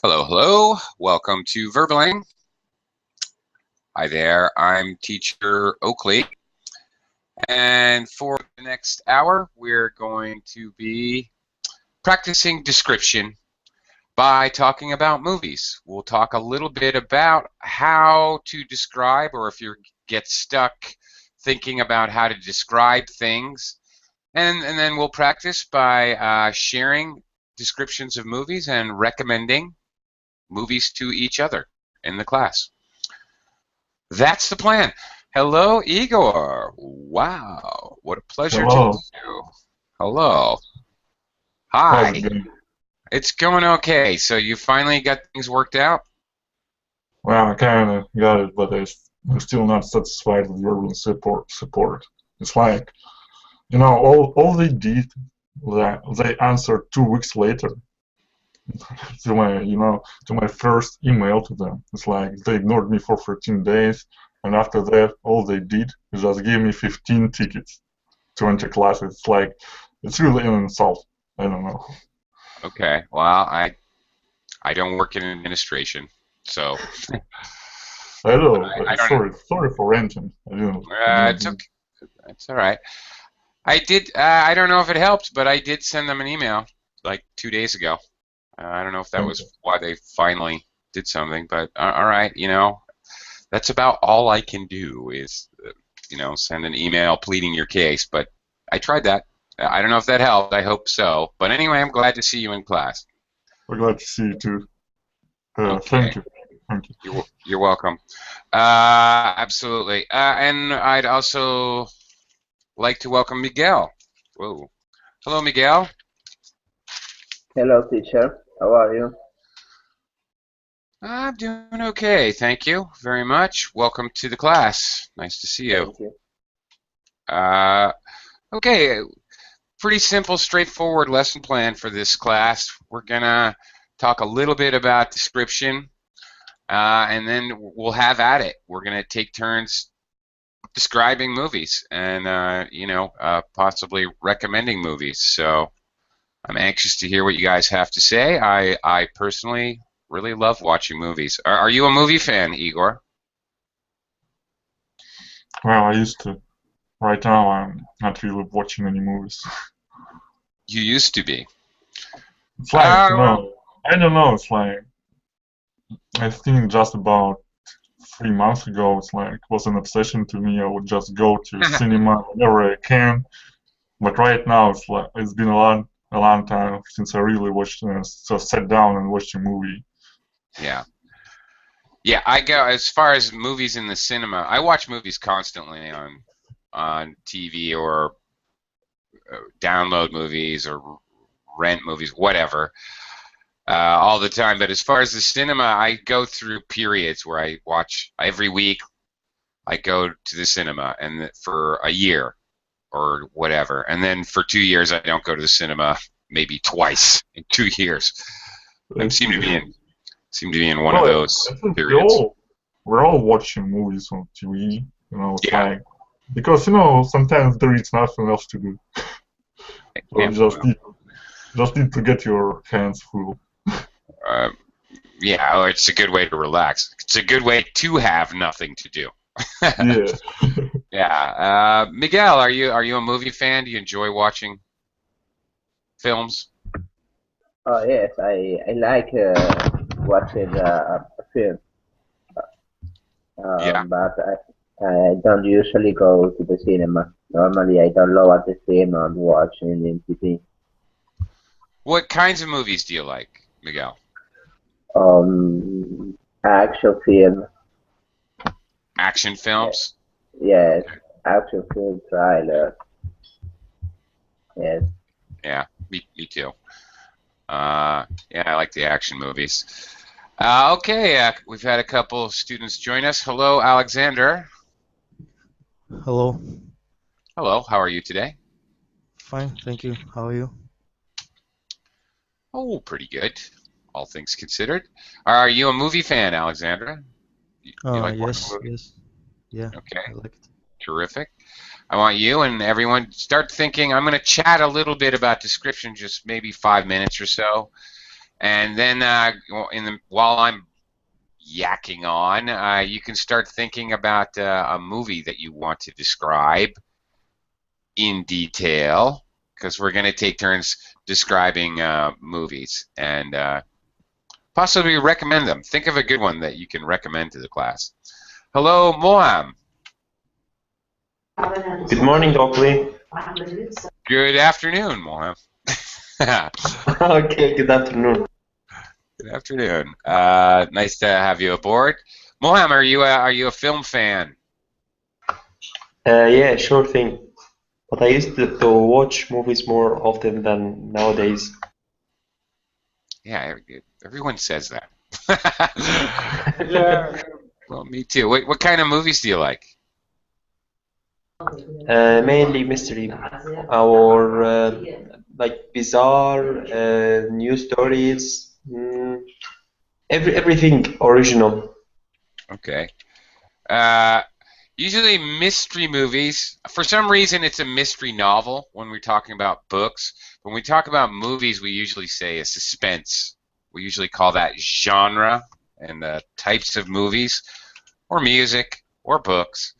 Hello, hello. Welcome to Verbaling. Hi there. I'm teacher Oakley. And for the next hour, we're going to be practicing description by talking about movies. We'll talk a little bit about how to describe, or if you get stuck thinking about how to describe things. And then we'll practice by sharing descriptions of movies and recommending movies to each other in the class. That's the plan. Hello, Igor. Wow, what a pleasure to meet Hello, you. Hello. how's Hi. it going? It's going okay. So you finally got things worked out? Well, I kind of got it, but I'm still not satisfied with verbal support. It's like, all they did, that they answered 2 weeks later to my first email to them. It's like they ignored me for 13 days, and after that, all they did is just give me 15 tickets to enter classes. It's like, it's really an insult. I don't know. Okay. Well, I don't work in administration, so I don't know. I don't. Sorry for ranting. I didn't It's do. okay. It's all right. I did. I don't know if it helped, but I did send them an email like 2 days ago. I don't know if that was Okay. why they finally did something, but all right. That's about all I can do is, send an email pleading your case. But I tried that. I don't know if that helped. I hope so. But anyway, I'm glad to see you in class. We're glad to see you too. Okay, Thank you. Thank you. you're welcome. Absolutely. And I'd also like to welcome Miguel. Whoa. Hello, Miguel. Hello, teacher. How are you? I'm doing okay. Thank you very much. Welcome to the class. Nice to see you. Thank you. Uh, okay, pretty simple, straightforward lesson plan for this class. We're gonna talk a little bit about description, and then we'll have at it. We're gonna take turns describing movies and possibly recommending movies. So I'm anxious to hear what you guys have to say. I personally really love watching movies. Are you a movie fan, Igor? Well, I used to. Right now, I'm not really watching any movies. You used to be. It's like, Well, I don't know. It's like, I think just about 3 months ago, it's like, it was an obsession to me. I would just go to cinema whenever I can. But right now, it's like, it's been a long time since I really watched, just sat down and watched a movie. yeah. Yeah, I go as far as movies in the cinema. I watch movies constantly on TV or download movies or rent movies, whatever, all the time. But as far as the cinema, I go through periods where I watch every week. I go to the cinema, and for a year or whatever, and then for 2 years I don't go to the cinema. Maybe twice in 2 years. I I see. seem to be in one of Well, those I think periods. we're all watching movies on TV. It's Yeah. like because sometimes there is nothing else to do, so you Yeah. just need to get your hands full. Uh, yeah, oh, it's a good way to relax. It's a good way to have nothing to do. Yeah. Yeah. Miguel, are you a movie fan? Do you enjoy watching films? Oh yes, I like watching a film, Yeah. but I don't usually go to the cinema. Normally, I download the film and watch in TV. What kinds of movies do you like, Miguel? Action film, Action yeah, films? yes, action film, trailer, yes. Yeah, me too. Yeah, I like the action movies. Okay, we've had a couple students join us. Hello, Alexander. Hello. Hello, how are you today? Fine, thank you. How are you? Oh, pretty good, all things considered. Are you a movie fan, Alexandra? You like watching Yes, movies? yes. Yeah, Okay, I like it. terrific. I want you and everyone start thinking. I'm going to chat a little bit about description, just maybe 5 minutes or so, And then while I'm yakking on, you can start thinking about a movie that you want to describe in detail, because we're going to take turns describing movies and possibly recommend them. Think of a good one that you can recommend to the class. Hello, Moham. Good morning, Oakley. Good afternoon, Moham. Okay, good afternoon. Good afternoon. Nice to have you aboard. Moham, are you a film fan? Yeah, sure thing. But I used to watch movies more often than nowadays. Yeah, everyone says that. Yeah. Well, me too. What kind of movies do you like? Mainly mystery or like bizarre news stories. Everything original. Okay. Usually mystery movies. For some reason, it's a mystery novel when we're talking about books. When we talk about movies, we usually say a suspense. We usually call that genre, and the types of movies or music or books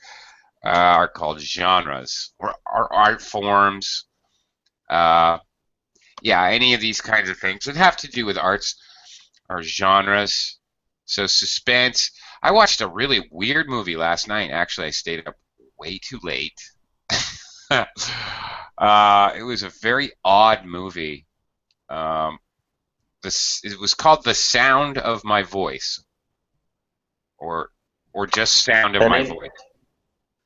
are called genres or art forms. Yeah, any of these kinds of things that have to do with arts are genres. So suspense. I watched a really weird movie last night. Actually, I stayed up way too late. It was a very odd movie. Um, it was called The Sound of My Voice, or just Sound of The My name, Voice.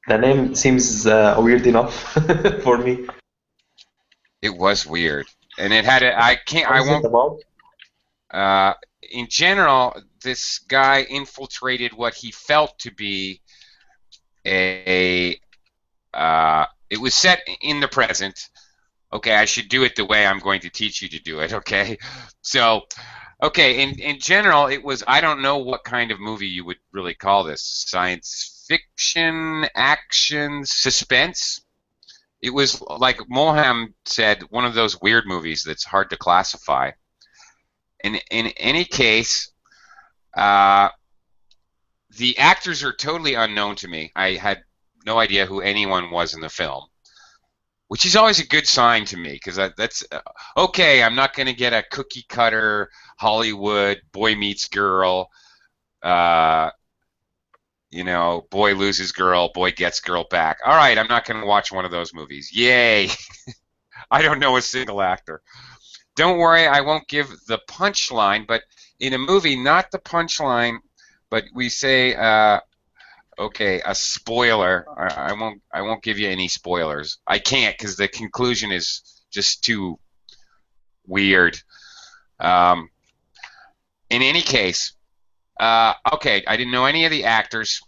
the name seems weird enough for me. It was weird, and it had I can't. What I is it won't. about? In general, this guy infiltrated what he felt to be a. It was set in the present. Okay, I should do it the way I'm going to teach you to do it. Okay, so okay, in general, it was. I don't know what kind of movie you would really call this. Science fiction, action, suspense. It was like Moham said, one of those weird movies that's hard to classify. In any case, uh, the actors are totally unknown to me. I had no idea who anyone was in the film, which is always a good sign to me, because that's okay. I'm not going to get a cookie cutter Hollywood boy meets girl, uh, boy loses girl, boy gets girl back. All right, I'm not going to watch one of those movies. Yay! I don't know a single actor. Don't worry, I won't give the punchline, but in a movie, not the punchline, but we say, okay, a spoiler. I won't give you any spoilers. I can't, because the conclusion is just too weird. In any case, okay, I didn't know any of the actors.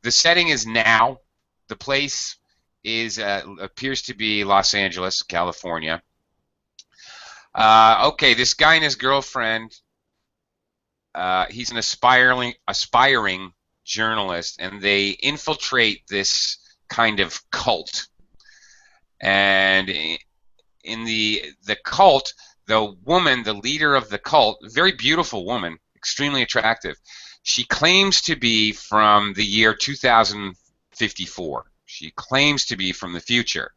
The setting is now. The place is appears to be Los Angeles, California. Okay, this guy and his girlfriend. He's an aspiring journalist, and they infiltrate this kind of cult. And in the cult, the woman, the leader of the cult, very beautiful woman, extremely attractive. She claims to be from the year 2054. She claims to be from the future,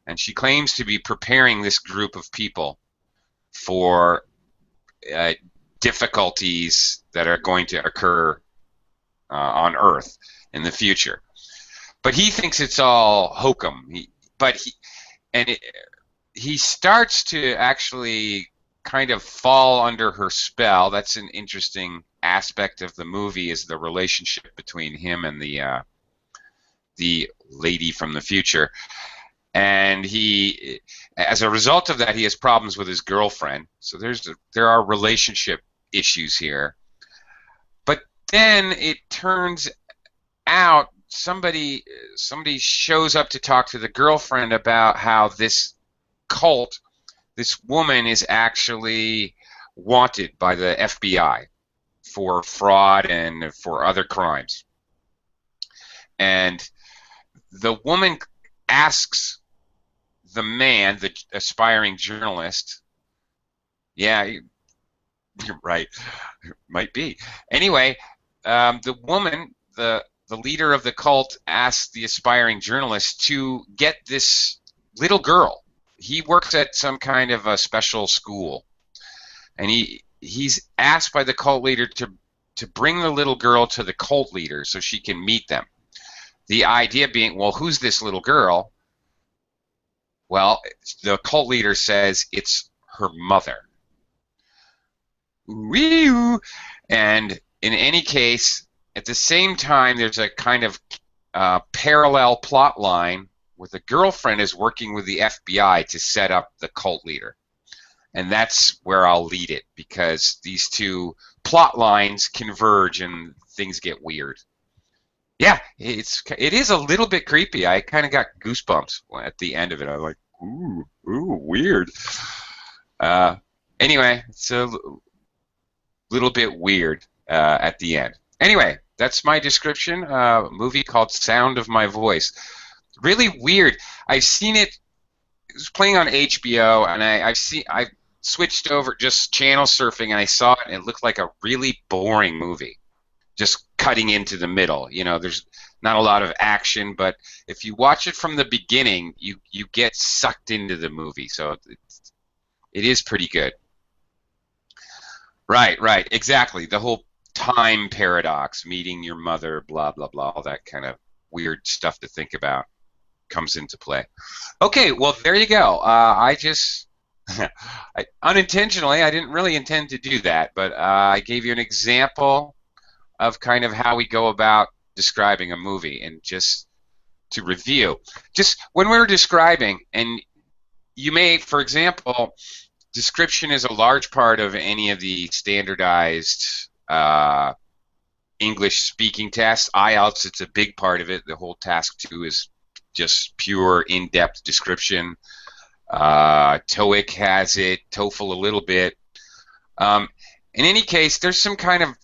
and she claims to be preparing this group of people for difficulties that are going to occur on Earth in the future. But he thinks it's all hokum. He starts to actually kind of fall under her spell. That's an interesting aspect of the movie, is the relationship between him and the lady from the future. And as a result of that, he has problems with his girlfriend. So there are relationship issues here. But then it turns out somebody shows up to talk to the girlfriend about how this cult, this woman, is actually wanted by the FBI for fraud and for other crimes. And the woman asks the man, the aspiring journalist, yeah, Right, might be. Anyway, the woman, the leader of the cult, asked the aspiring journalist to get this little girl. He works at some kind of a special school, and he's asked by the cult leader to bring the little girl to the cult leader so she can meet them. The idea being, well, who's this little girl? Well, the cult leader says it's her mother. Wee-oo. And in any case, at the same time, there's a kind of parallel plot line where the girlfriend is working with the FBI to set up the cult leader. And that's where I'll lead it, because these two plot lines converge and things get weird. Yeah, it is a little bit creepy. I kind of got goosebumps at the end of it. I was like, ooh, weird. Anyway, it's a little bit weird at the end. Anyway, that's my description. A movie called Sound of My Voice. Really weird. I've seen it. It was playing on HBO, and I switched over just channel surfing, and I saw it, and it looked like a really boring movie, just cutting into the middle. You know, there's not a lot of action, but if you watch it from the beginning, you get sucked into the movie. So it is pretty good. Right, exactly. The whole time paradox, meeting your mother, blah, blah, blah, all that kind of weird stuff to think about comes into play. Okay, well, there you go. I just, unintentionally, I didn't really intend to do that, but I gave you an example of kind of how we go about describing a movie. And just to review, just when we're describing, and you may, for example, description is a large part of any of the standardized English speaking tests. IELTS, it's a big part of it. The whole task 2 is just pure in-depth description. TOEIC has it, TOEFL a little bit. In any case, there's some kind of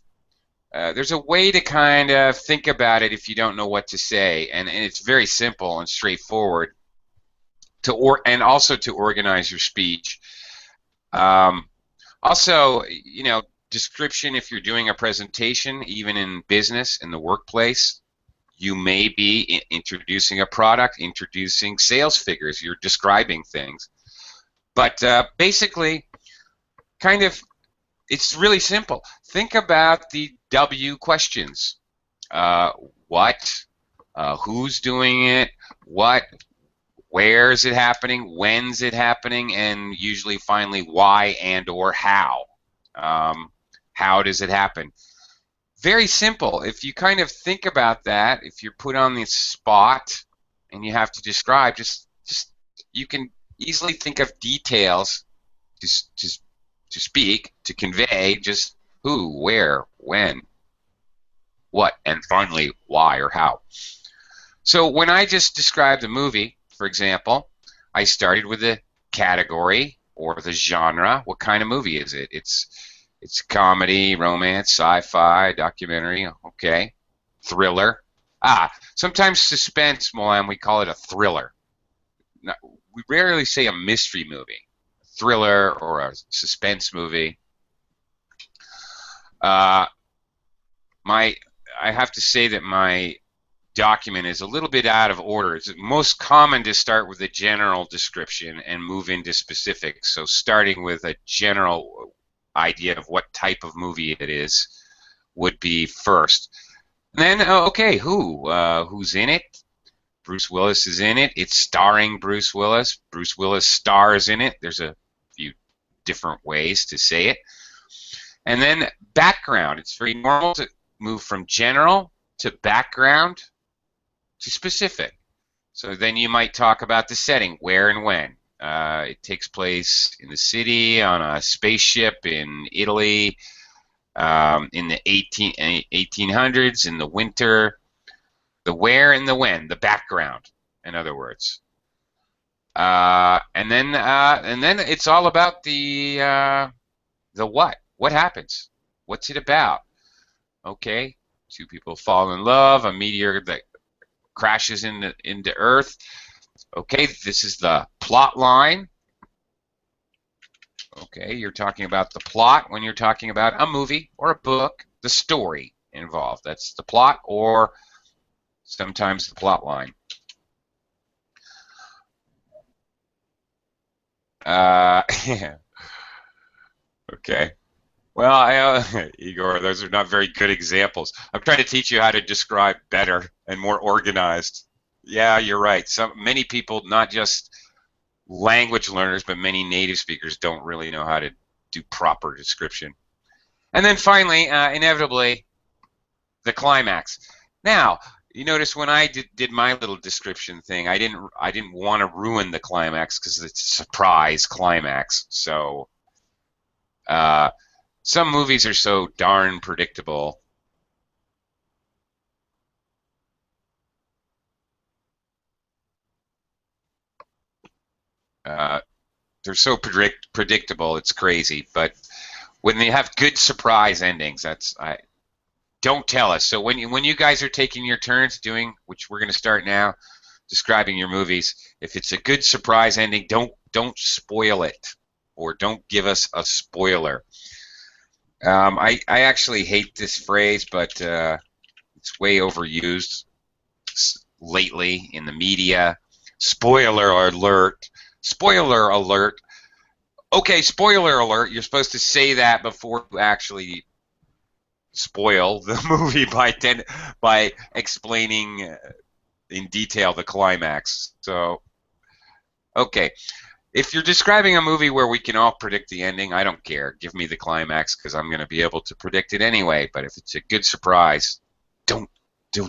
there's a way to kind of think about it if you don't know what to say, and it's very simple and straightforward and also to organize your speech. Also, you know, description, if you're doing a presentation, even in business, in the workplace, you may be introducing a product, introducing sales figures, you're describing things. But basically, kind of, it's really simple. Think about the W questions. What? Who's doing it? What? Where is it happening? When's it happening? And usually, finally, why and or how. How does it happen? Very simple. If you kind of think about that, if you're put on the spot and you have to describe, just you can easily think of details to speak, to convey just who, where, when, what, and finally why or how. So when I just described the movie, for example, I started with the category or the genre. What kind of movie is it? It's comedy, romance, sci-fi, documentary, okay. Thriller. Sometimes suspense, Molam, we call it a thriller. We rarely say a mystery movie. Thriller or a suspense movie. I have to say that my document is a little bit out of order. It's most common to start with a general description and move into specifics. So starting with a general idea of what type of movie it is would be first. And then, okay, who's in it? Bruce Willis is in it. It's starring Bruce Willis. Bruce Willis stars in it. There's a few different ways to say it. And then background. It's very normal to move from general to background to specific. So then you might talk about the setting, where and when. It takes place in the city, on a spaceship, in Italy, in the 1800s, in the winter. The where and the when, the background, in other words. And then it's all about the what. What happens? What's it about? Okay, two people fall in love, a meteor that crashes into Earth. Okay, this is the plot line. Okay, you're talking about the plot when you're talking about a movie or a book, the story involved. That's the plot or sometimes the plot line. Okay. Well, Igor, those are not very good examples. I'm trying to teach you how to describe better and more organized. Yeah, you're right. Many people, not just language learners, but many native speakers don't really know how to do proper description. And then finally, inevitably, the climax. Now, you notice when I did my little description thing, I didn't want to ruin the climax because it's a surprise climax. So some movies are so darn predictable. They're so predictable, it's crazy. But when they have good surprise endings, don't tell us. So when you guys are taking your turns doing, which we're going to start now, describing your movies, if it's a good surprise ending, don't spoil it, or don't give us a spoiler. I actually hate this phrase, but it's way overused lately in the media. Spoiler alert. Spoiler alert. Okay, spoiler alert. You're supposed to say that before you actually spoil the movie by explaining in detail the climax. So, okay. If you're describing a movie where we can all predict the ending, I don't care. Give me the climax because I'm going to be able to predict it anyway. But if it's a good surprise, don't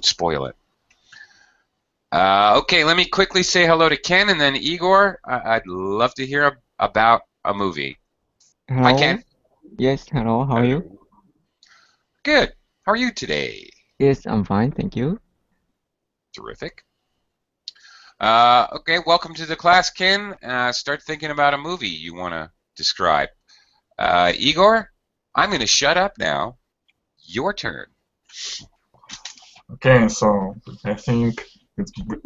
spoil it. Okay, let me quickly say hello to Ken and then Igor. I'd love to hear about a movie. Hello. Hi, Ken. Yes, hello. How are you? Good. How are you today? Yes, I'm fine. Thank you. Terrific. Okay, welcome to the class, Ken. Start thinking about a movie you want to describe. Igor, I'm going to shut up now. Your turn. Okay, so I think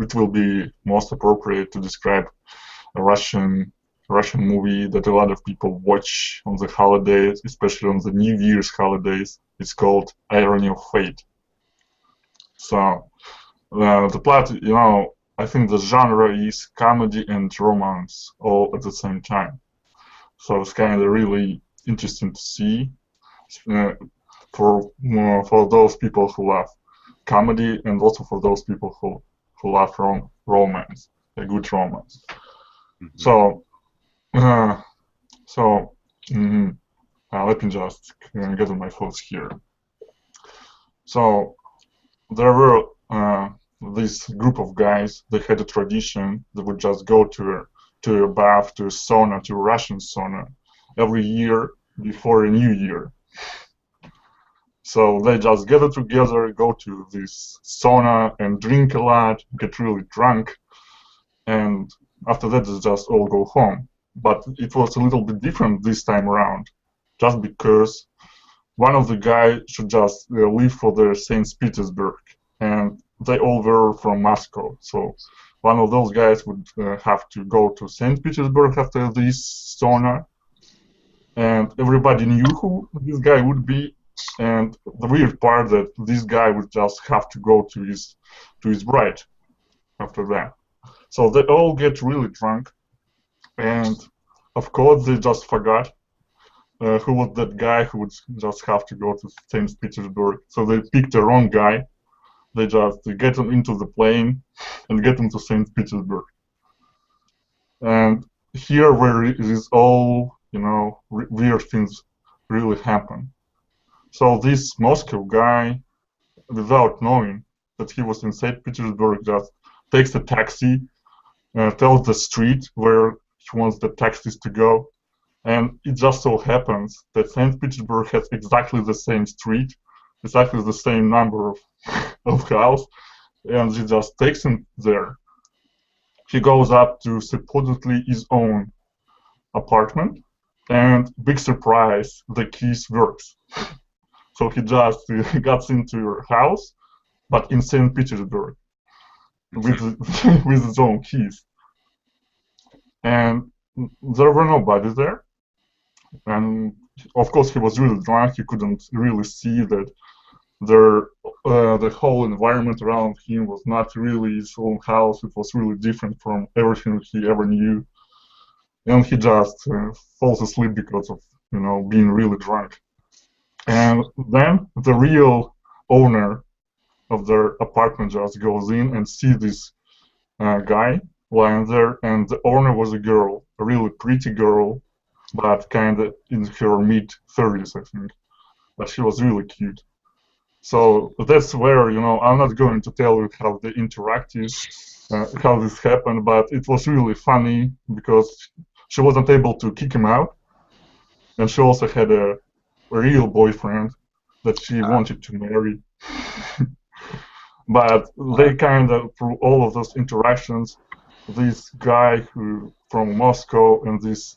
it will be most appropriate to describe a Russian movie that a lot of people watch on the holidays, especially on the New Year's holidays. It's called Irony of Fate. So the plot, I think the genre is comedy and romance all at the same time. So it's kind of really interesting to see for those people who love comedy and also for those people who love romance, a good romance. Mm-hmm. So, let me just get on my thoughts here. So there were this group of guys. They had a tradition. They would just go to a bath, to a sauna, to a Russian sauna every year before a new year. So they just gather together, go to this sauna and drink a lot, get really drunk, and after that they just all go home. But it was a little bit different this time around, just because one of the guys should just leave for the St. Petersburg, and they all were from Moscow. So one of those guys would have to go to St. Petersburg after this sauna, and everybody knew who this guy would be. And the weird part that this guy would just have to go to his bride after that. So they all get really drunk, and of course they just forgot who was that guy who would just have to go to St. Petersburg. So they picked the wrong guy. They just get him into the plane and get him to St. Petersburg. And here where this all, weird things really happen. So this Moscow guy, without knowing that he was in St. Petersburg, just takes a taxi, tells the street where he wants the taxis to go, and it just so happens that St. Petersburg has exactly the same street, exactly the same number of house, and he just takes him there. He goes up to supposedly his own apartment, and big surprise, the keys works. So he just gets into your house, but in St. Petersburg, with his own keys. And there were nobody there. and of course he was really drunk. He couldn't really see that the whole environment around him was not really his own house. It was really different from everything he ever knew, and he just falls asleep because of being really drunk. And then the real owner of their apartment just goes in and sees this guy lying there, and the owner was a girl, a really pretty girl, but kind of in her mid-30s, I think. But she was really cute. So that's where, I'm not going to tell you how the interactive, how this happened, but it was really funny because she wasn't able to kick him out, and she also had a real boyfriend that she wanted to marry. But they kind of, through all of those interactions, this guy who from Moscow and this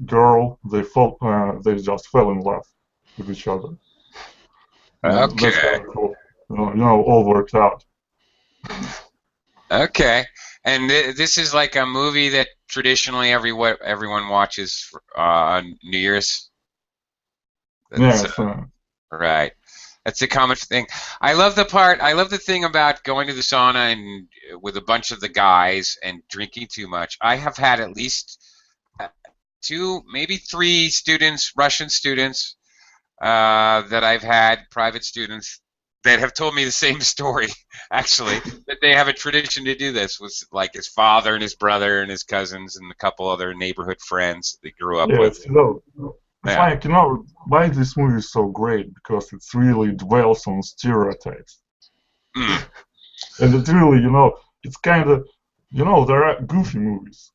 girl, they just fell in love with each other. And that's how Okay. it all worked out. Okay. And this is like a movie that traditionally everyone watches on New Year's. That's, Yes, right. That's the common thing. I love the thing about going to the sauna and with a bunch of the guys and drinking too much. I have had at least two, maybe three students, Russian students, that I've had, private students, that have told me the same story, actually, that they have a tradition to do this with like his father and his brother and his cousins and a couple other neighborhood friends they grew up with. yes, it's Yeah. like, why this movie is so great, because it really dwells on stereotypes. Mm. And it really, it's kind of, there are goofy movies.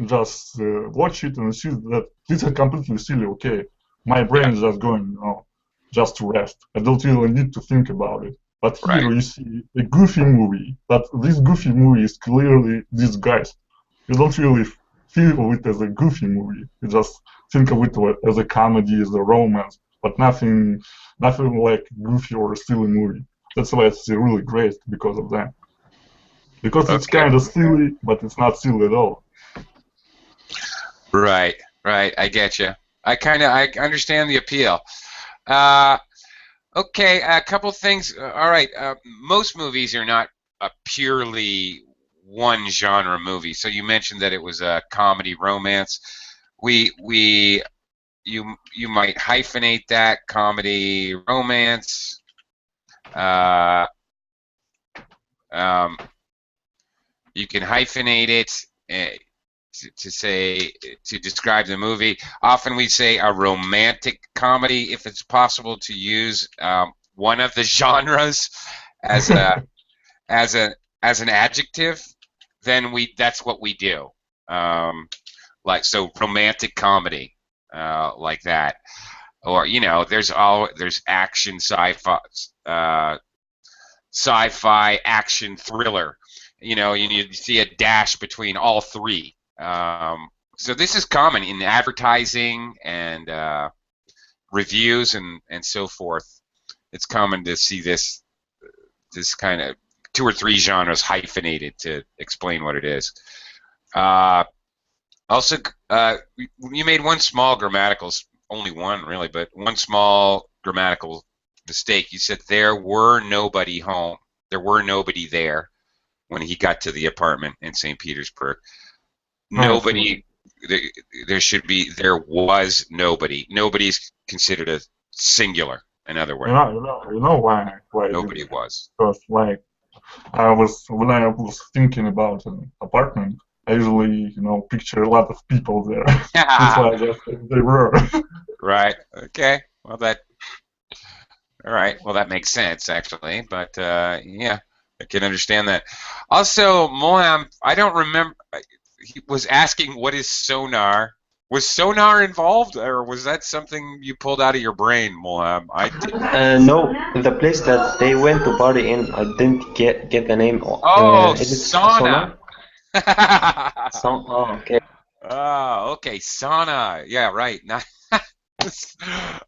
Just watch it and see that these are completely silly, okay. My brain is just going, just to rest. I don't really need to think about it. But here Right. you see a goofy movie, but this goofy movie is clearly disguised. You don't really feel of it as a goofy movie. You just think of it as a comedy, as a romance, but nothing like goofy or a silly movie. That's why it's really great because of that. Because it's Okay. kind of silly, but it's not silly at all. Right. Right. I get you. I understand the appeal. Okay. A couple things. All right. Most movies are not a purely one genre movie. So you mentioned that it was a comedy romance. You might hyphenate that comedy romance. You can hyphenate it to describe the movie. Often we say a romantic comedy if it's possible to use one of the genres as a as an adjective. Then that's what we do. Like so, romantic comedy, like that, or there's action, sci-fi action thriller. You see a dash between all three. So this is common in advertising and reviews and so forth. It's common to see this kind of two or three genres hyphenated to explain what it is. Also, you made one small only one really, but one small grammatical mistake. You said there were nobody home. There were nobody there when he got to the apartment in St. Petersburg. Nobody. There was nobody. Nobody's considered a singular. In other words, You know why nobody was. because when I was thinking about an apartment, I usually picture a lot of people there. That's why I just said they were. Right. Okay. Well, all right. Well, that makes sense actually, but yeah, I can understand that. Also, Moam, I don't remember. He was asking what is sonar. Was sonar involved, or was that something you pulled out of your brain, Moam? I didn't. No, the place that they went to party in, I didn't get the name. Oh, Is it sauna. Oh, okay. Oh, okay, sauna. Yeah, right. Not.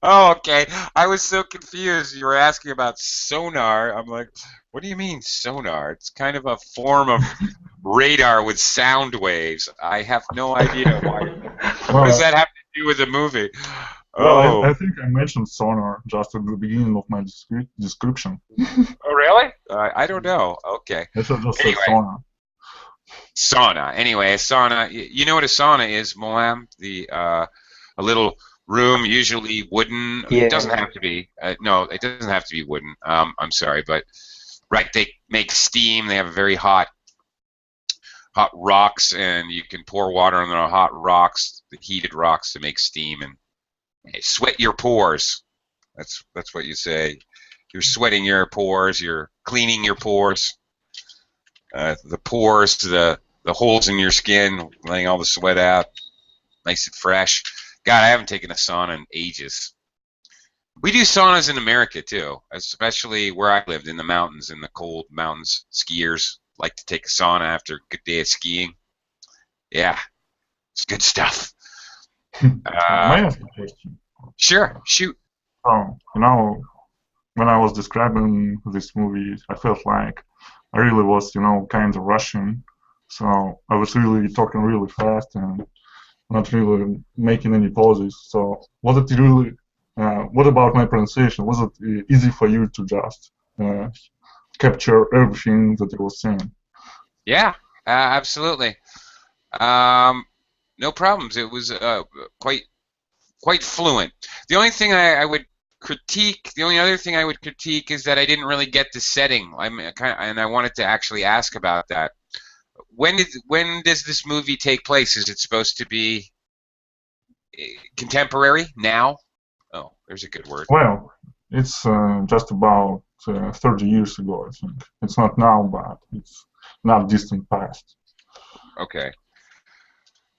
Oh, okay. I was so confused. You were asking about sonar. I'm like, what do you mean sonar? It's kind of a form of radar with sound waves. I have no idea why. What does that have to do with the movie? Well, Oh, I think I mentioned sonar just at the beginning of my description. oh really? I don't know. Okay. I should just say Anyway, sonar. sauna. Anyway, a sauna. You know what a sauna is, Molam? A little room, usually wooden. It doesn't Yeah. have to be. No, it doesn't have to be wooden. I'm sorry, but right, they make steam. They have very hot rocks, and you can pour water on the hot rocks, the heated rocks, to make steam and sweat your pores. That's what you say. You're sweating your pores. You're cleaning your pores. The pores, the holes in your skin, letting all the sweat out, nice and fresh. God, I haven't taken a sauna in ages. We do saunas in America too, especially where I lived in the mountains, in the cold mountains. Skiers like to take a sauna after a good day of skiing. Yeah, it's good stuff. May I ask a question? Sure, shoot. You know, when I was describing this movie, I felt like I really was, kind of rushing. So I was really talking really fast and not really making any pauses. So was it really? What about my pronunciation? Was it easy for you to just capture everything that I was saying? Yeah, absolutely. No problems. It was quite fluent. The only thing I would critique, the only other thing I would critique is that I didn't really get the setting. And I wanted to actually ask about that. When does this movie take place? Is it supposed to be contemporary now? Oh, there's a good word. Well, it's just about 30 years ago, I think. It's not now, but it's not distant past. Okay.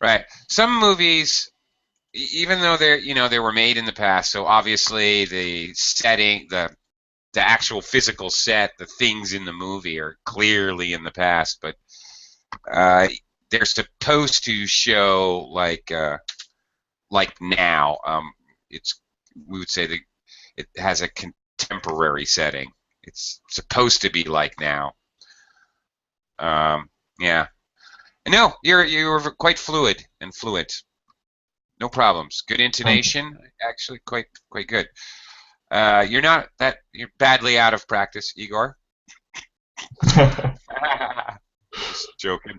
Right. Some movies, even though they were made in the past, so obviously the setting, the actual physical set, the things in the movie are clearly in the past, but they're supposed to show like now. We would say that it has a contemporary setting. It's supposed to be like now. Yeah. No, you were quite fluid and fluent. No problems. Good intonation. Actually, quite good. You're badly out of practice, Igor. Just joking.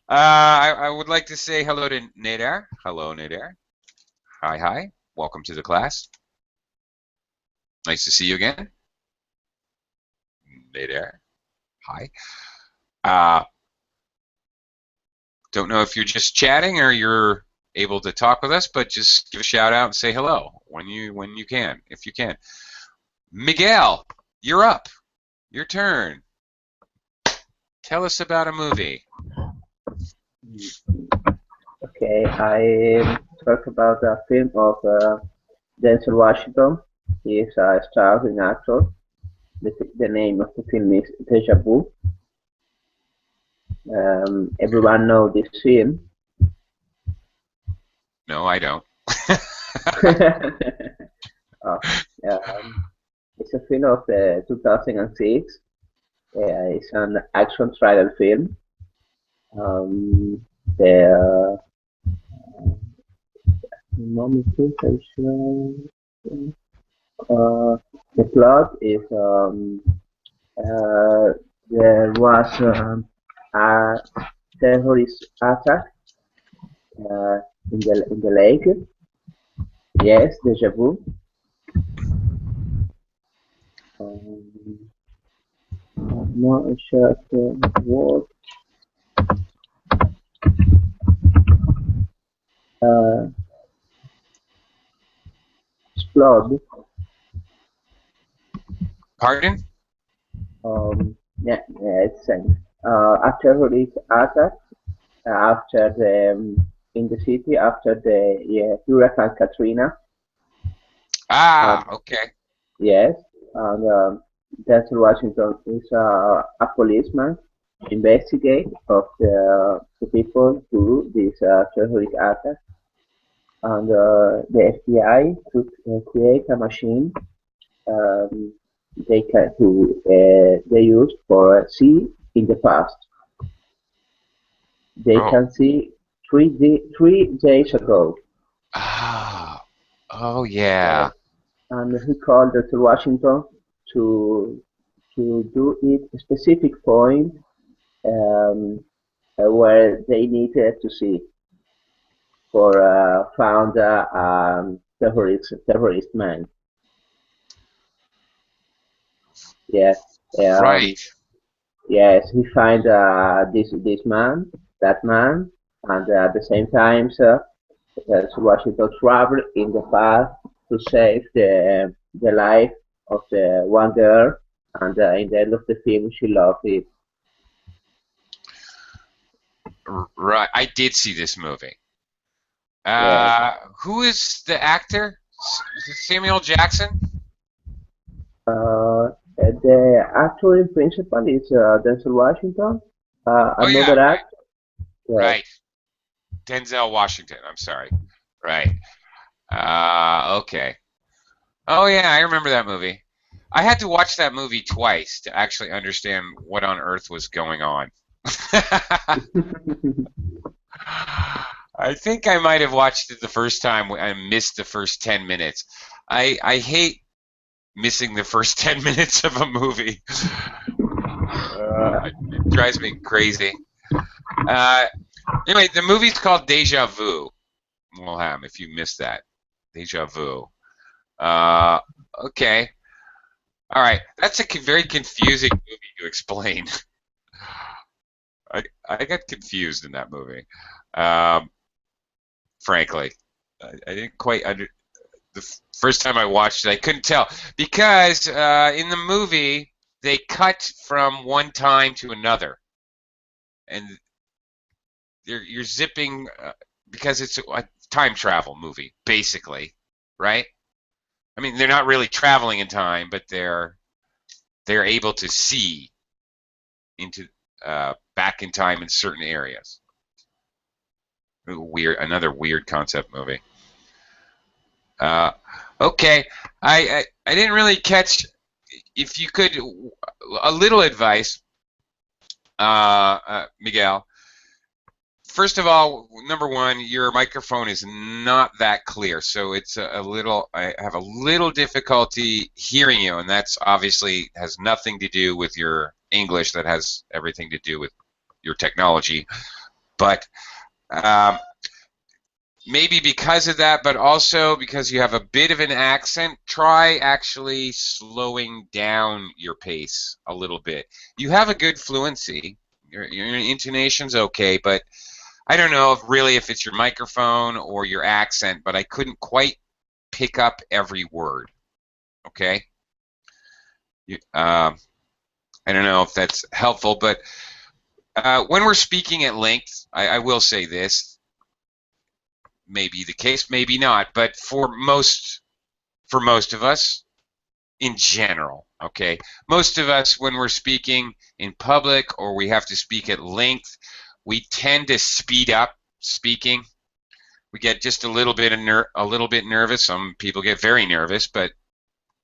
I would like to say hello to Nader. Hello, Nader. Hi. Welcome to the class. Nice to see you again. Nader. Hi. Don't know if you're just chatting or you're able to talk with us, but just give a shout out and say hello when you can, if you can. Miguel, you're up. Your turn. Tell us about a movie. Okay, I talk about a film of Denzel Washington. He is a starring actor. The name of the film is Deja Vu. Everyone knows this film. No, I don't. It's a film of 2006. It's an action thriller film. The plot is there was a terrorist attack in the lake. Yes, deja vu. Not sure what. Explode. Pardon? Yeah, it's saying a terrorist attack after in the city after the Hurricane Katrina. Okay. Yes, and Denzel Washington is a policeman investigate of the people who do this terrorist attack, and the FBI to create a machine they use for see in the past. They can see 3 days ago. Oh yeah. And he called Dr. Washington to do it a specific point um, where they needed to see for found terrorist man. Yeah. Right. Yes, he find this man, that man, and at the same time, Washington traveled in the past to save the life of the one girl, and in the end of the film, she loved it. Right. I did see this movie. Yes. Who is the actor? Is it Samuel Jackson? The actor in principal is Denzel Washington. Oh yeah. Another actor, yes. Right. Denzel Washington. I'm sorry. Right. Okay. Oh yeah, I remember that movie. I had to watch that movie twice to actually understand what on earth was going on. I think I might have watched it the first time I missed the first 10 minutes. I hate missing the first 10 minutes of a movie. It drives me crazy. Anyway, the movie's called Deja Vu. Wilhelm, if you missed that. Deja Vu. Okay. All right. That's a very confusing movie to explain. I got confused in that movie. Frankly, I didn't quite the first time I watched it, I couldn't tell because in the movie they cut from one time to another, and you're zipping because it's a time travel movie, basically, right? I mean, they're not really traveling in time, but they're able to see into back in time in certain areas. Another weird concept movie. Okay, I didn't really catch. If you could, a little advice, Miguel. First of all, number one, your microphone is not that clear, so it's a little. I have a little difficulty hearing you, and that's obviously has nothing to do with your English. That has everything to do with your technology, but. Maybe because of that, but also because you have a bit of an accent, try actually slowing down your pace a little bit. You have a good fluency. Your intonation's okay, but I don't know if it's your microphone or your accent, but I couldn't quite pick up every word. Okay? I don't know if that's helpful, but when we're speaking at length, I will say this. Maybe the case, maybe not, but for most of us, in general, okay, most of us when we're speaking in public or we have to speak at length, we tend to speed up speaking. We get just a little bit nervous. Some people get very nervous, but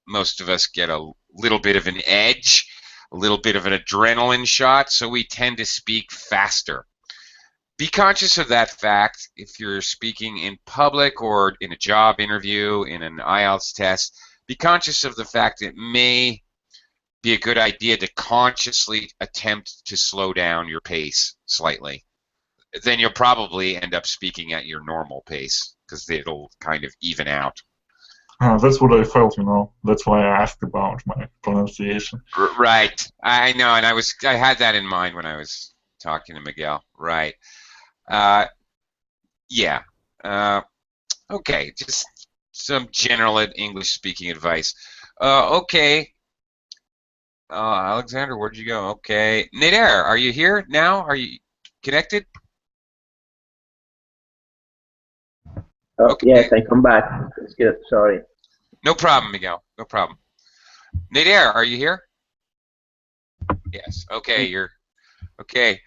most of us get a little bit of an edge, a little bit of an adrenaline shot, so we tend to speak faster. Be conscious of that fact if you're speaking in public or in a job interview, in an IELTS test. Be conscious of the fact that it may be a good idea to consciously attempt to slow down your pace slightly. Then you'll probably end up speaking at your normal pace because it'll kind of even out. That's what I felt, That's why I asked about my pronunciation. Right. I know, and I had that in mind when I was talking to Miguel. Right. Yeah. Okay, just some general English speaking advice. Okay. Alexander, where'd you go? Okay. Nader, are you here now? Are you connected? Oh, Okay. yes, I come back. It's good. Sorry. No problem, Miguel. No problem. Nader, are you here? Yes. Okay, you're okay.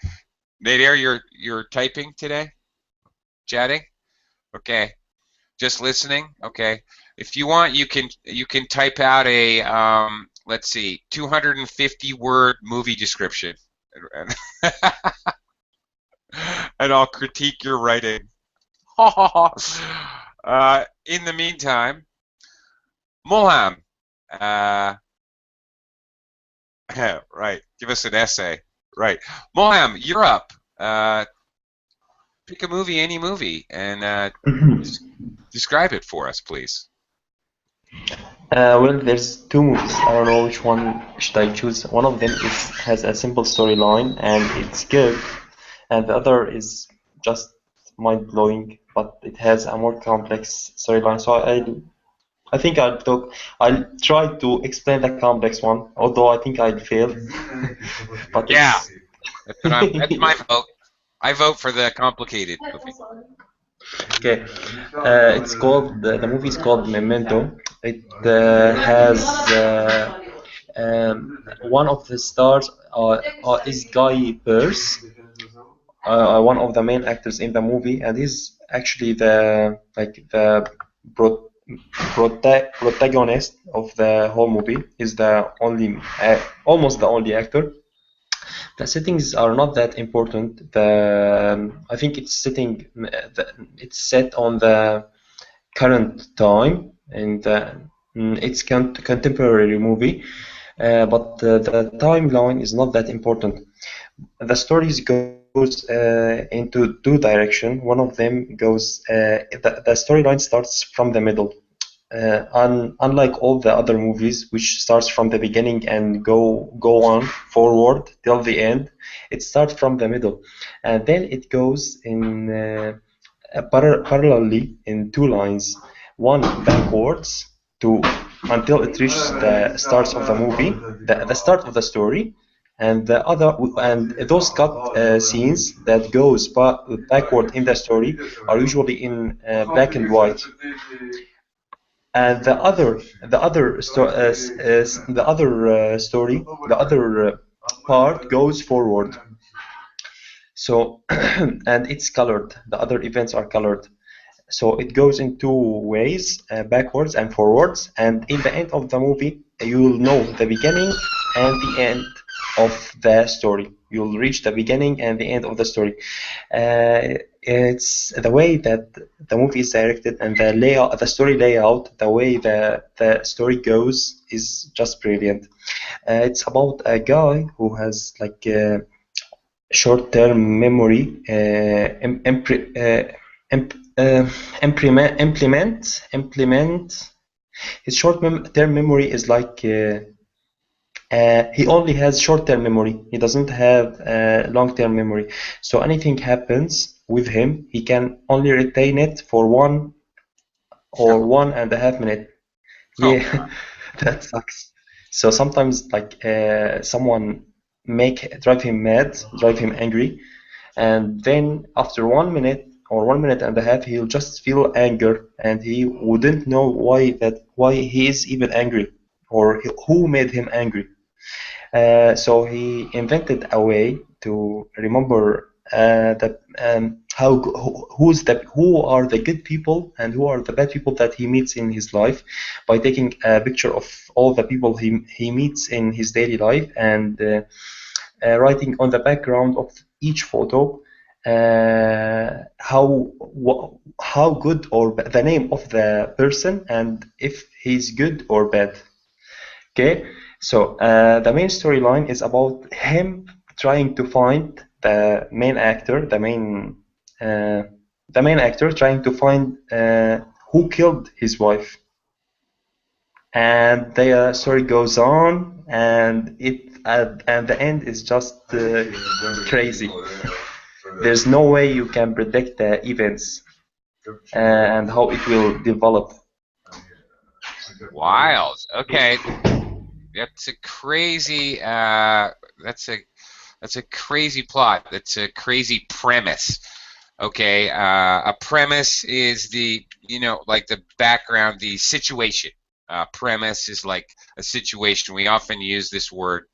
Nader, you're typing today? Chatting? Okay. Just listening? Okay. If you want, you can type out a let's see, 250-word movie description, and I'll critique your writing. In the meantime, Mulham, right, give us an essay. Right. Mulham, you're up. Pick a movie, any movie, and describe it for us, please. Well, there's two movies. I don't know which one should I choose. One of them has a simple storyline and it's good, and the other is just mind-blowing, but it has a more complex storyline. So I think I'll try to explain the complex one, although I think I'll fail. But Yeah, it's that's my vote. I vote for the complicated movie. okay. It's called the movie is called Memento. It has one of the stars is Guy Pearce, one of the main actors in the movie, and he's actually the pro- protagonist of the whole movie. He's the only, almost the only actor. The settings are not that important. I think it's set on the current time, and it's contemporary movie. But the timeline is not that important. The stories goes into two directions. One of them goes the storyline starts from the middle. Unlike all the other movies, which starts from the beginning and go on forward till the end, it starts from the middle, and then it goes in parallelly in two lines, one backwards to until it reaches the start of the movie, the start of the story, and the other and those cut scenes that goes backward in the story are usually in black and white. And the other part goes forward. So, and it's colored. The other events are colored. So it goes in two ways, backwards and forwards. And in the end of the movie, you'll know the beginning and the end of the story. You'll reach the beginning and the end of the story. It's the way that the movie is directed and the layout, the story layout, the way the story goes is just brilliant. It's about a guy who has like short-term memory, implement. His short-term memory is like he only has short-term memory. He doesn't have long-term memory. So anything happens with him, he can only retain it for 1.5 minutes. Yeah, that sucks. So sometimes like someone drive him mad, drive him angry, and then after 1 minute or 1.5 minutes, he'll just feel anger, and he wouldn't know why he is even angry or who made him angry. So he invented a way to remember who are the good people and who are the bad people that he meets in his life by taking a picture of all the people he meets in his daily life and writing on the background of each photo how good or the name of the person and if he's good or bad. Okay, so the main storyline is about him trying to find the main actor, the main actor trying to find who killed his wife, and the story goes on, and the end is just crazy. There's no way you can predict the events and how it will develop. Wild. Okay. That's a crazy. That's a crazy plot. That's a crazy premise. Okay. A premise is like the background, the situation. Premise is like a situation. We often use this word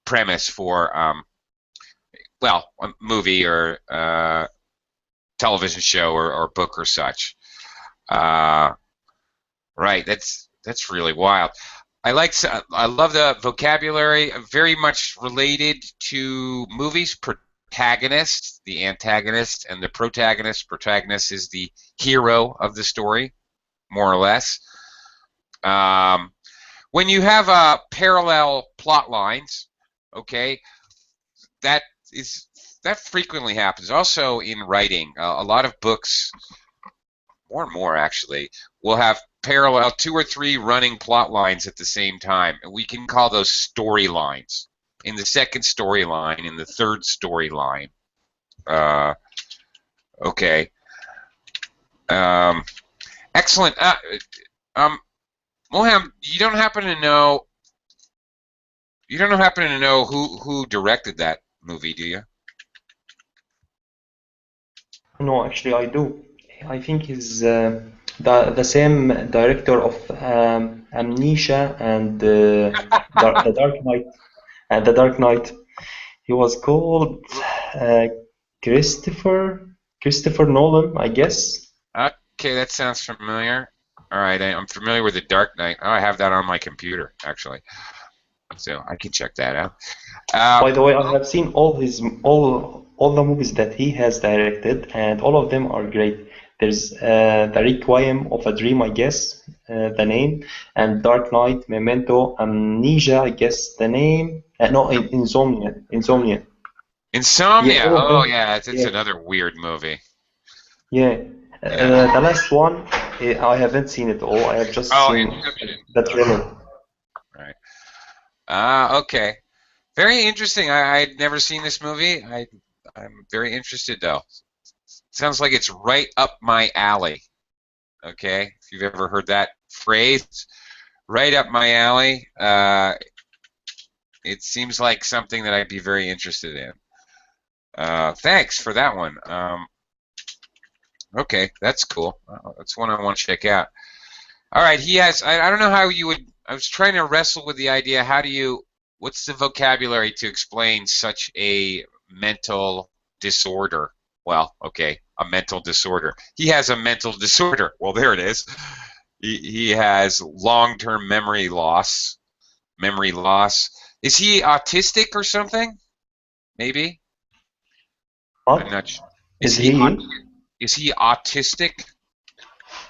premise for a movie or television show or book or such. Right. That's really wild. I love the vocabulary. Very much related to movies, antagonist, and the protagonist. Protagonist is the hero of the story, more or less. When you have parallel plot lines, okay, that frequently happens. Also in writing, a lot of books, more and more actually, will have parallel 2 or 3 running plot lines at the same time, and we can call those storylines. In the second storyline, in the third storyline. Okay. Excellent. Moham, you don't happen to know who directed that movie, do you? No, actually, I do. I think he's the same director of Amnesia and the Dark Knight. The Dark Knight. He was called Christopher Nolan, I guess. Okay, that sounds familiar. All right, I'm familiar with the Dark Knight. Oh, I have that on my computer actually, so I can check that out. By the way, I have seen all the movies that he has directed, and all of them are great. There's The Requiem of a Dream, I guess, the name, and Dark Knight, Memento, Amnesia, I guess the name. No, Insomnia. Insomnia. Yeah, Oh, yeah, it's yeah. another weird movie. Yeah. The last one, I haven't seen it all. I have just seen Inception. the trailer. Right. Okay. Very interesting. I'd never seen this movie. I'm very interested though. Sounds like it's right up my alley. Okay, if you've ever heard that phrase, right up my alley. It seems like something that I'd be very interested in. Thanks for that one. Okay, that's cool. That's one I want to check out. All right, he has. I don't know how you would. I was trying to wrestle with the idea. What's the vocabulary to explain such a mental disorder? Well, okay, a mental disorder. He has a mental disorder. Well, there it is. He has long-term memory loss. Is he autistic or something? Maybe. What? I'm not sure. Is he Is he autistic?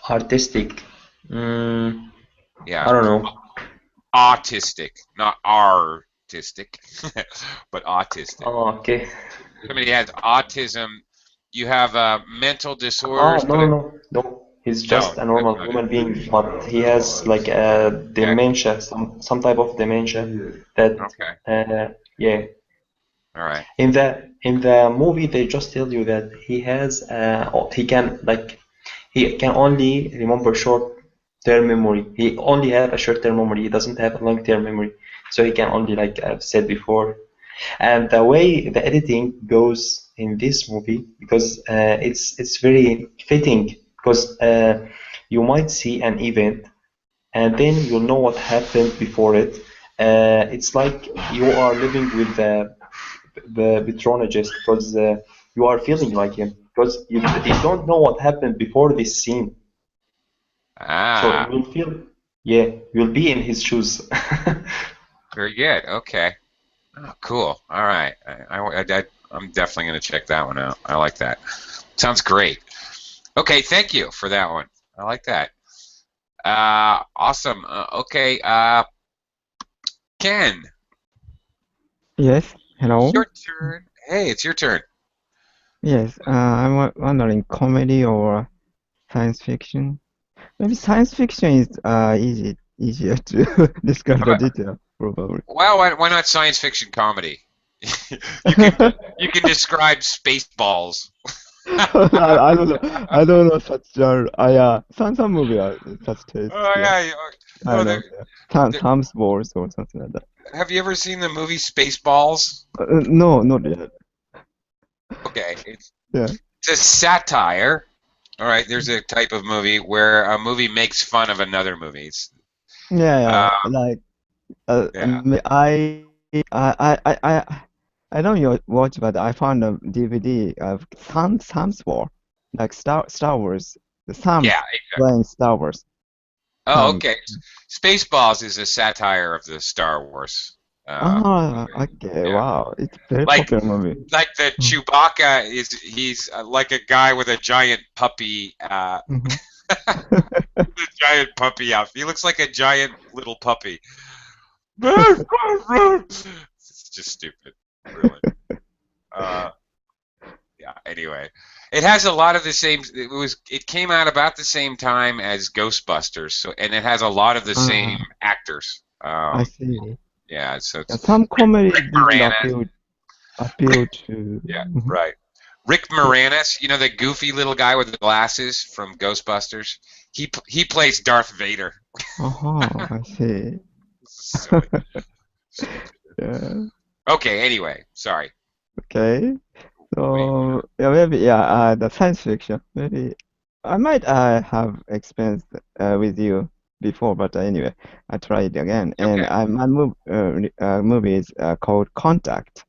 artistic? Yeah. I don't know. Autistic, not artistic, but autistic. Oh, okay. Somebody has autism. You have mental disorders. No. He's just a normal human being, but he has like a dementia, some type of dementia. That. Okay. Yeah. All right. In the movie, they just tell you that he can only remember short-term memory. He only have a short-term memory. He doesn't have a long-term memory. So he can only, like I've said before. And the way the editing goes in this movie, because it's very fitting, because you might see an event and then you'll know what happened before it. It's like you are living with the patronagist, because you are feeling like him, because you don't know what happened before this scene. So you'll be in his shoes. Very good. Okay. Oh, cool. All right. I'm definitely going to check that one out. I like that. Sounds great. Okay. Thank you for that one. I like that. Awesome. Okay. Ken. Yes, hello. It's your turn. Hey, it's your turn. Yes, I'm wondering comedy or science fiction. Maybe science fiction is easier to describe the detail, probably. Well, why not science fiction comedy? You can describe Spaceballs. I don't know. I don't know such genre. Yeah, some movie are such taste. Oh yeah. I know. Tom's Wars or something like that. Have you ever seen the movie Spaceballs? No, not yet. Okay, it's Yeah. a satire. All right, there's a type of movie where a movie makes fun of another movie. Yeah. Like, I don't watch, but I found a DVD of Sam's War, like Star Wars. The Sam playing Star Wars. Oh, okay. Spaceballs is a satire of the Star Wars. Okay, Yeah. wow. It's a very Like popular movie. like the Mm. Chewbacca he's like a guy with a giant puppy Mhm. a giant puppy outfit. He looks like a giant little puppy. It's just stupid, really. Uh, yeah. Anyway, it has a lot of the same. It came out about the same time as Ghostbusters, so and it has a lot of the same Ah, actors. I see. Yeah. So Yeah, it's some comedy Rick didn't Moranis. appeal to. Yeah. Mhm. Right. Rick Yeah. Moranis, you know the goofy little guy with the glasses from Ghostbusters. He plays Darth Vader. I see. Silly, stupid. Yeah. Okay. Anyway, sorry. Okay. Wait. So yeah, maybe the science fiction. Maybe I might have experienced with you before, but anyway, I tried again. And Okay. movie is called Contact,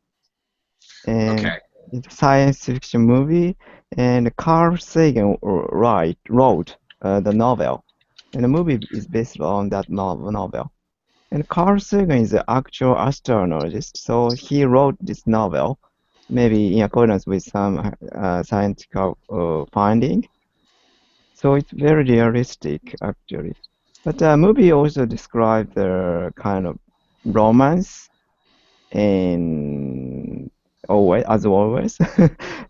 and Okay. it's a science fiction movie. And Carl Sagan wrote the novel, and the movie is based on that novel. And Carl Sagan is an actual astronautist, so he wrote this novel, maybe in accordance with some scientific finding. So it's very realistic, actually. But the movie also describes the kind of romance and always, as always.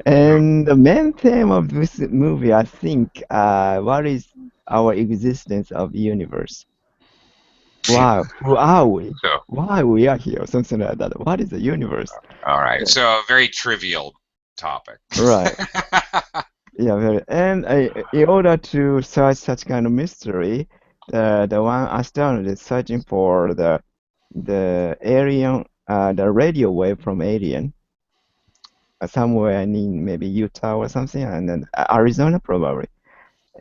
And the main theme of this movie, I think, what is our existence of universe? Wow, who are we? So, Why we are here? Something like that. What is the universe? all right. Yeah. So a very trivial topic. Right. Yeah, very. And in order to search such kind of mystery, the one astronaut is searching for the alien, the radio wave from alien, somewhere in maybe Utah or something, and then Arizona probably.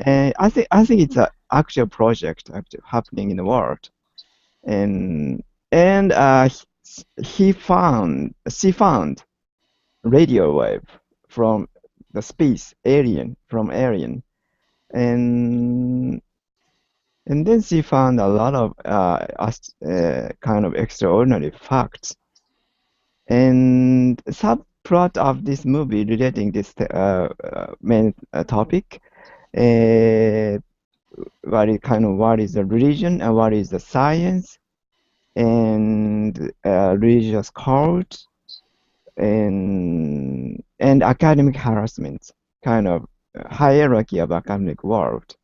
And I think it's an actual project actually happening in the world. And she found radio wave from the space alien from alien, and and then she found a lot of kind of extraordinary facts. And subplot of this movie relating this main topic, uh, what is the religion and what is the science and religious cult and academic harassment, kind of hierarchy of academic world.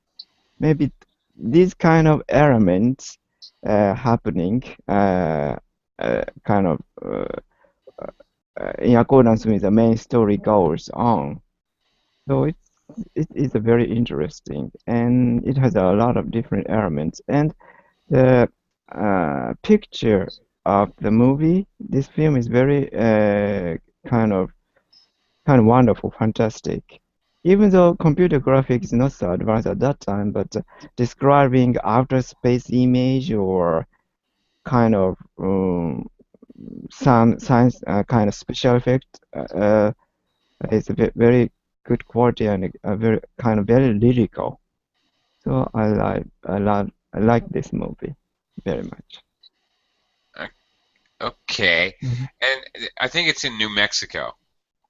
Maybe these kind of elements happening kind of in accordance with the main story goes on. So it is a very interesting, and it has a lot of different elements. And the picture of the movie, this film is very kind of wonderful, fantastic. Even though computer graphics is not so advanced at that time, but describing outer space image or kind of some science kind of special effect is a very good quality and a very very lyrical. So I like this movie very much. Okay. Mhm. And I think it's in New Mexico.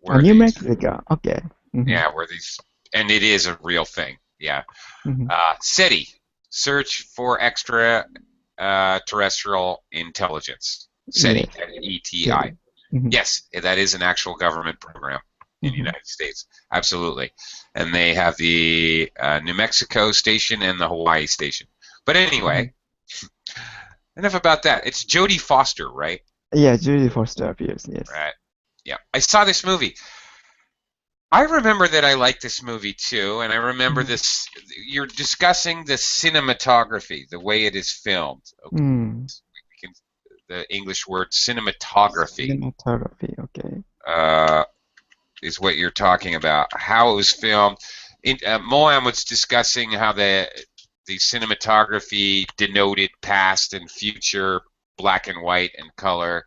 New Mexico, okay. Yeah, where these, and it is a real thing. Yeah. Mhm. SETI, Search for Extra Terrestrial Intelligence. SETI, E-T-I. Mhm. Yes, that is an actual government program in the United States. Absolutely. And they have the New Mexico station and the Hawaii station. But anyway, enough about that. It's Jodie Foster, right? Yeah, Jodie Foster appears, yes. Right. Yeah. I saw this movie. I remember that I liked this movie too, and I remember this. You're discussing the cinematography, the way it is filmed. Okay. The English word cinematography. Cinematography, okay. Is what you're talking about. How it was filmed. Moam was discussing how the cinematography denoted past and future, black and white and color.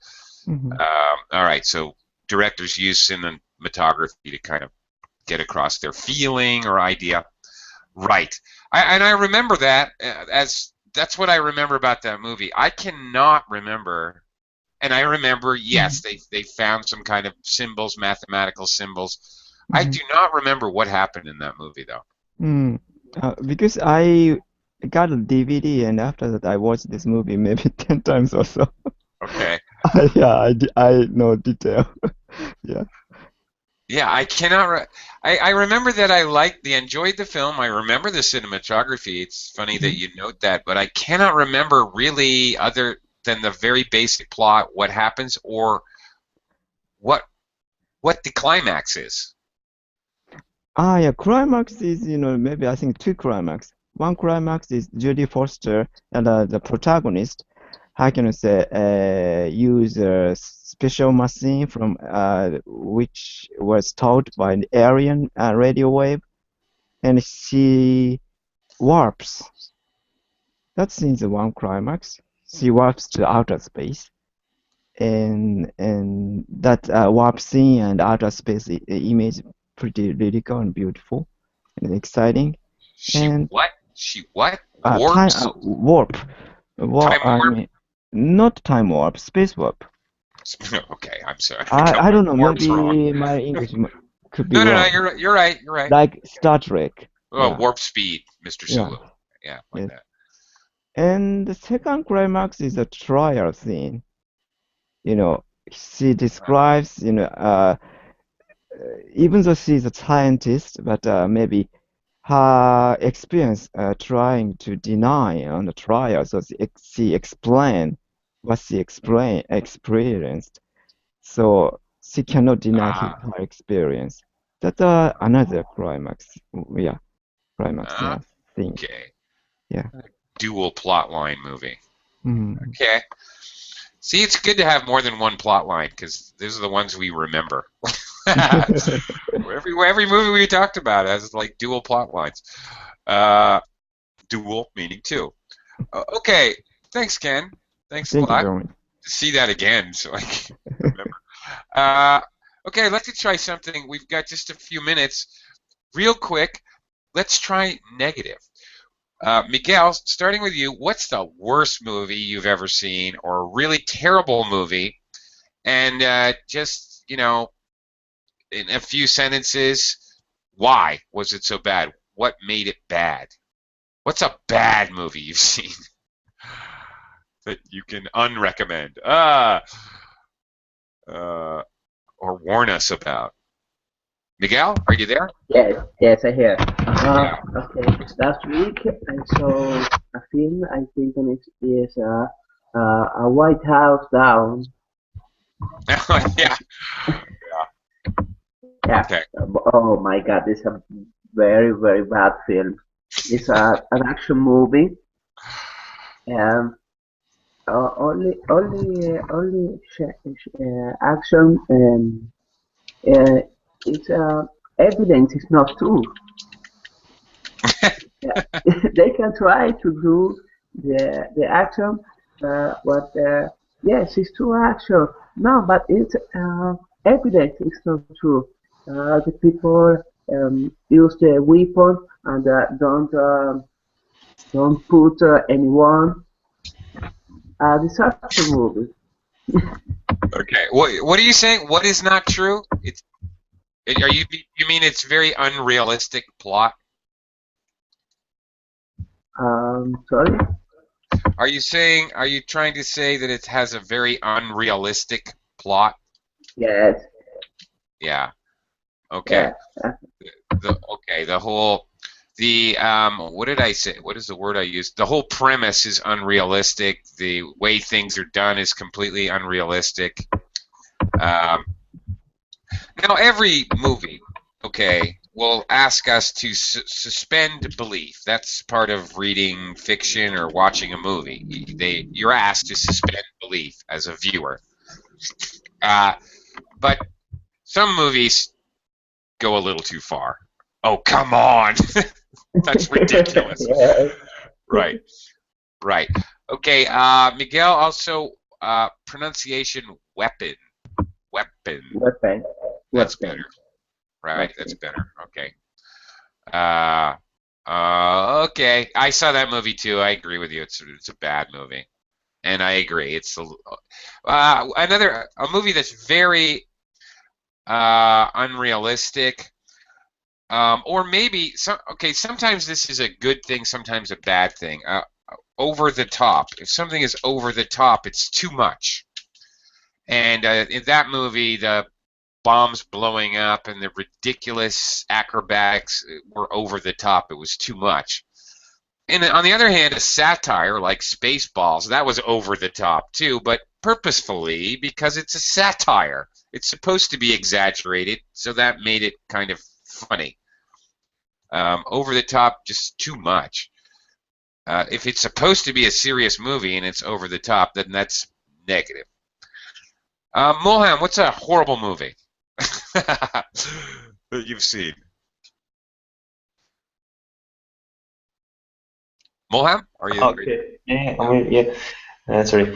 All right, so directors use cinematography to kind of get across their feeling or idea. Right. I remember that as that's what I remember about that movie. I cannot remember And I remember, yes, they found some kind of symbols, mathematical symbols. I do not remember what happened in that movie, though. Because I got a DVD, and after that I watched this movie maybe 10 times or so. Okay. Yeah, I know detail. Yeah. Yeah, I cannot. I remember that I enjoyed the film. I remember the cinematography. It's funny that you note that, but I cannot remember really, other than the very basic plot, what happens or what the climax is. Yeah, climax is, maybe I think two climax. One climax is Jodie Foster and the protagonist, how can I say, use a special machine from which was taught by an alien radio wave, and she warps. That's in the one climax. She warps to outer space, and that warp scene and outer space image pretty lyrical and beautiful and exciting. She And what? She what? time Warps? warp. Time I warp? mean, not time warp, space warp. Okay, I'm sorry. I don't know. Warp's Maybe wrong. my English could be No, wrong. you're right. You're right. Like Star Trek. Oh, Yeah. warp speed, Mr. Yeah. Sulu. Yeah, like Yes. that. And the second climax is a trial scene. She describes, even though she's a scientist, but maybe her experience trying to deny on the trial, so she explained what she experienced. So she cannot deny her experience. That's another climax. Yeah, climax. Yeah, thing. Okay. Yeah. Dual plotline movie. Mhm. Okay. See, it's good to have more than one plot line because those are the ones we remember. Every movie we talked about has like dual plot lines. Dual meaning two. Okay. Thanks, Ken. Thanks Thank a you lot. very much. See that again so I can remember. Okay, let's try something. We've got just a few minutes. Real quick, let's try negative. Miguel, starting with you, what's the worst movie you've ever seen or a really terrible movie? And just, in a few sentences, why was it so bad? What made it bad? What's a bad movie you've seen that you can unrecommend? Or warn us about? Miguel, are you there? Yes, I hear. Yeah. Okay, last week I saw a film. I think it is a White House Down. Yeah. Yeah. Okay. Oh my God, this is a very very bad film. It's an action movie. Only action. It's evidence is not true. Yeah. They can try to do the action, but yes, it's true action. No, but it's evidence is not true. The people use the weapon and don't put anyone. Disaster movie. Okay. What are you saying? What is not true? You mean it's very unrealistic plot? Sorry. Are you trying to say that it has a very unrealistic plot? Yes. Yeah. Okay. Yeah. What did I say? What is the word I used? The whole premise is unrealistic. The way things are done is completely unrealistic. Now, every movie, will ask us to suspend belief. That's part of reading fiction or watching a movie. You're asked to suspend belief as a viewer. But some movies go a little too far. Oh, come on! That's ridiculous. Yeah. Right. Okay, Miguel, also pronunciation weapon. Weapon. That's better. Right, that's better. Okay. Okay. I saw that movie too. I agree with you. It's a bad movie. and I agree. It's a movie that's very unrealistic, or maybe sometimes this is a good thing, sometimes a bad thing. Over the top. If something is over the top, it's too much. And in that movie, the bombs blowing up and the ridiculous acrobatics were over the top. It was too much. And on the other hand, a satire like Spaceballs, that was over the top too, but purposefully, because it's a satire. It's supposed to be exaggerated, so that made it kind of funny. Over the top, just too much. If it's supposed to be a serious movie and it's over the top, then that's negative. Mulham, what's a horrible movie that you've seen? Mulham, are you? Okay. Yeah, I mean, yeah. Sorry.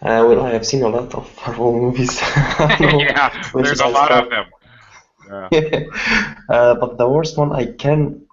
Well, I have seen a lot of horror movies. I don't know Yeah, which there's a I lot start. of them. Yeah. But the worst one I can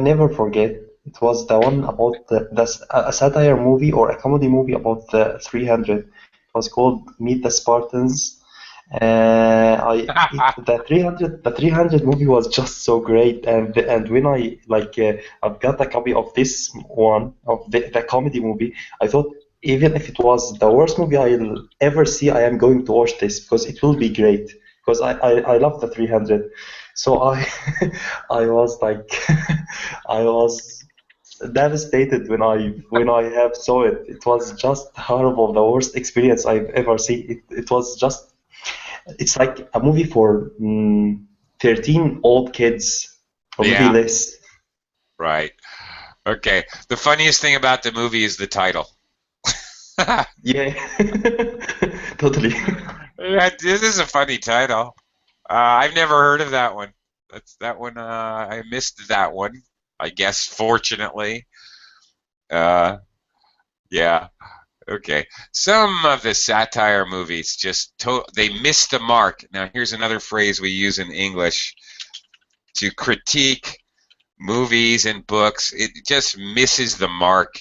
never forget. It was the one about a satire movie or a comedy movie about the 300. It was called Meet the Spartans. The 300 movie was just so great, and when I've got a copy of this one of the comedy movie, I thought even if it was the worst movie I'll ever see, I am going to watch this because it will be great because I love the 300. So I was like I was devastated when I have saw it. It was just horrible, the worst experience I've ever seen. It was just it's like a movie for 13 old kids, or maybe Yeah, less. right. Okay. The funniest thing about the movie is the title. Yeah, totally. Yeah, this is a funny title. I've never heard of that one. That one. I missed that one. I guess, fortunately. Uh, yeah. Okay. Some of the satire movies they miss the mark. Now, here's another phrase we use in English to critique movies and books. It just misses the mark.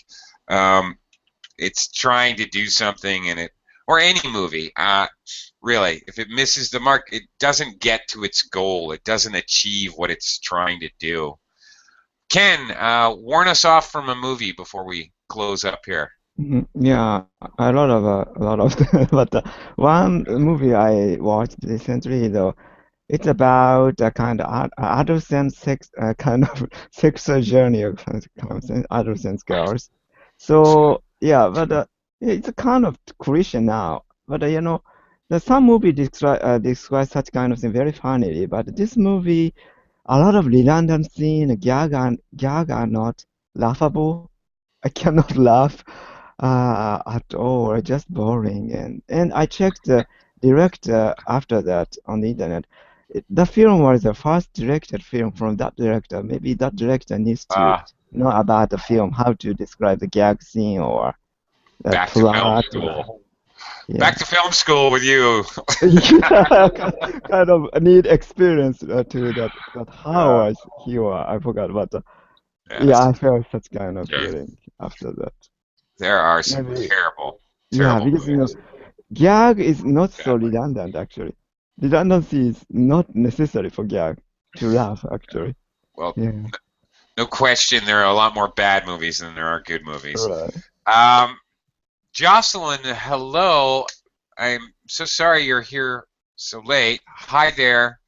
It's trying to do something or any movie. Really, if it misses the mark, it doesn't get to its goal. It doesn't achieve what it's trying to do. Ken, warn us off from a movie before we close up here. Yeah, a lot of them. But one movie I watched recently, though, it's about a kind of adolescent sex, kind of sexual journey of adolescent girls. So yeah, but it's a kind of cliche now. But there's some movie describe such kind of thing very funnily. But this movie, a lot of redundancy and gag are not laughable. I cannot laugh at all. Just boring. And I checked the director after that on the internet. The film was the first directed film from that director. Maybe that director needs to know about the film, how to describe the gag scene or the Back to film plot. school. Yeah. Back to film school with you. Yeah, kind of need experience to that. But how was he? I forgot. But Yes. yeah, I felt such kind of feeling after that. There are some Maybe. terrible Yeah, because movies. gag is not so redundant actually. Redundancy is not necessary for gag to laugh actually. Well, Yeah. no question, there are a lot more bad movies than there are good movies. Right. Jocelyn, hello. I'm so sorry you're here so late. Hi there.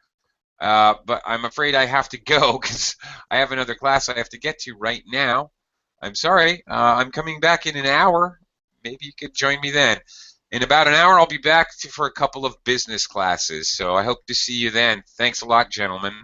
But I'm afraid I have to go because I have another class I have to get to right now. I'm sorry. I'm coming back in an hour. Maybe you could join me then. In about an hour, I'll be back for a couple of business classes. So I hope to see you then. Thanks a lot, gentlemen.